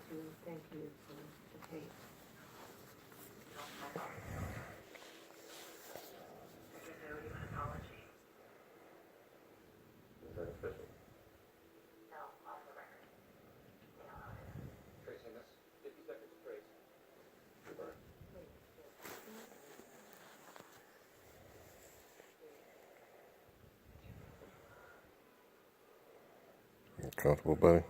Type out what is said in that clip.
to thank you for the tape. Is that official? No, off the record. Tracing this. 50 seconds to trace. Goodbye. Comfortable, buddy?